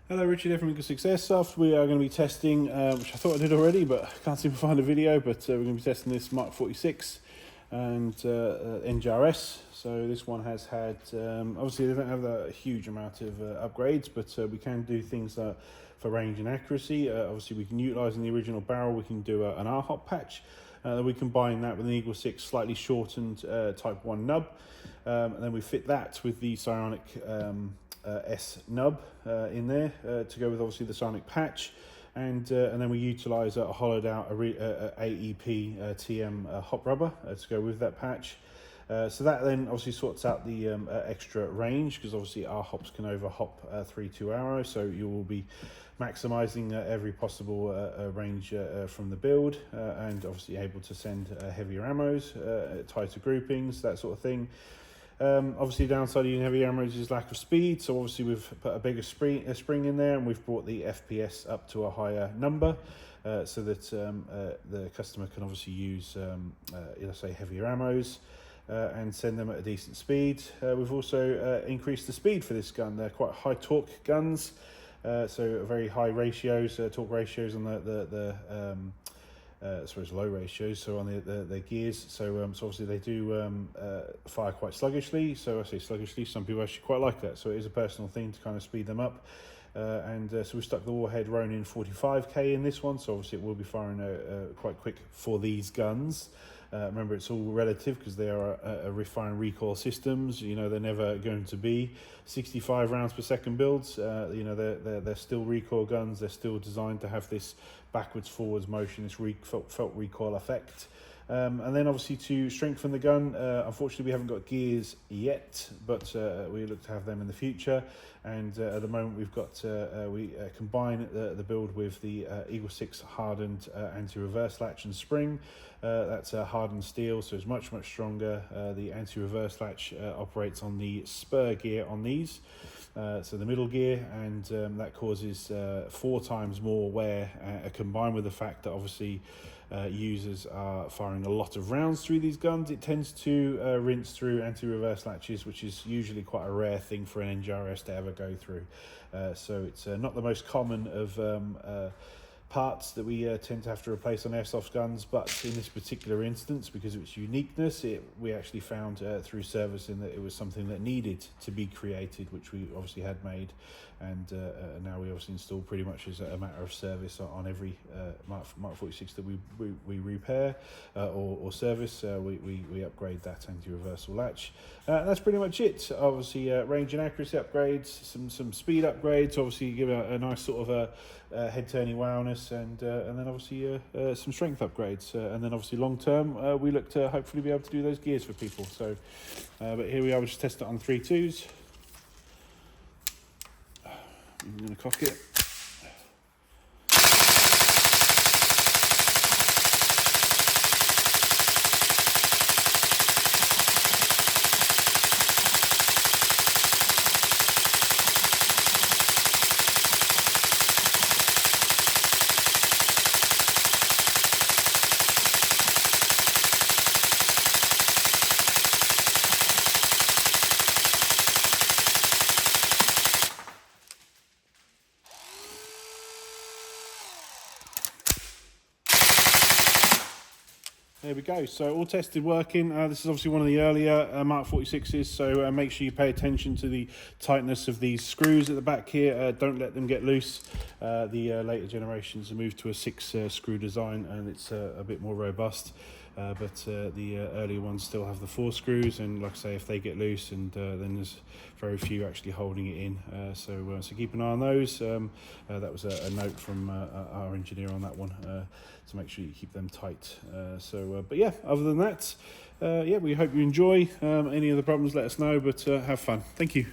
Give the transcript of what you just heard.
Hello, Richard here from EagleSix Airsoft. We are going to be testing, which I thought I did already, but I can't seem to find a video, but we're going to be testing this Mark 46 and NGRS. So this one has had, obviously they don't have a huge amount of upgrades, but we can do things for range and accuracy. Obviously we can utilise in the original barrel, we can do an R-hop patch. We combine that with an EagleSix slightly shortened Type 1 nub, and then we fit that with the Psionic S nub in there to go with obviously the Psionic patch, and then we utilise a hollowed out AEP TM hop rubber to go with that patch. So that then obviously sorts out the extra range, because obviously our hops can over hop 3.2 arrow, so you will be maximising every possible range from the build, and obviously able to send heavier ammos, tighter groupings, that sort of thing. Obviously the downside of using heavy ammos is lack of speed, so obviously we've put a bigger spring in there, and we've brought the FPS up to a higher number, so that the customer can obviously use let's say heavier ammos and send them at a decent speed. We've also increased the speed for this gun. They're quite high torque guns, so very high ratios, torque ratios on the low ratios, so on the gears, so obviously they do fire quite sluggishly. So I say sluggishly, some people actually quite like that, so it is a personal thing to kind of speed them up. So we stuck the Warhead Ronin 45k in this one, so obviously it will be firing quite quick for these guns. Remember, it's all relative because they are refined recoil systems. You know, they're never going to be 65 rounds per second builds. You know, they're still recoil guns. They're still designed to have this backwards forwards motion, this felt recoil effect. And then obviously to strengthen the gun, unfortunately we haven't got gears yet, but we look to have them in the future. And at the moment we've got, we combine the build with the EagleSix hardened anti-reverse latch and spring. That's hardened steel, so it's much stronger. The anti-reverse latch operates on the spur gear on these, so the middle gear, and that causes 4 times more wear, combined with the fact that obviously users are firing a lot of rounds through these guns. It tends to rinse through anti-reverse latches, which is usually quite a rare thing for an NGRS to ever go through. So it's not the most common of parts that we tend to have to replace on airsoft guns, but in this particular instance, because of its uniqueness, we actually found through servicing that it was something that needed to be created, which we obviously had made, and now we obviously install pretty much as a matter of service on every Mark 46 that we repair or service. We upgrade that anti-reversal latch. That's pretty much it. Obviously range and accuracy upgrades, some speed upgrades, obviously give a nice sort of a head turning wowness, and then obviously some strength upgrades, and then obviously long term we look to hopefully be able to do those gears for people. So but here we are, we'll just test it on 3.2s. I'm going to cock it. There we go, so all tested, working. This is obviously one of the earlier Mark 46s, so make sure you pay attention to the tightness of these screws at the back here. Don't let them get loose. The later generations have moved to a 6 screw design, and it's a bit more robust. But the earlier ones still have the 4 screws, and like I say, if they get loose, and then there's very few actually holding it in. So keep an eye on those. That was a note from our engineer on that one, to make sure you keep them tight. But yeah, other than that, yeah, we hope you enjoy. Any other problems, let us know, but have fun. Thank you.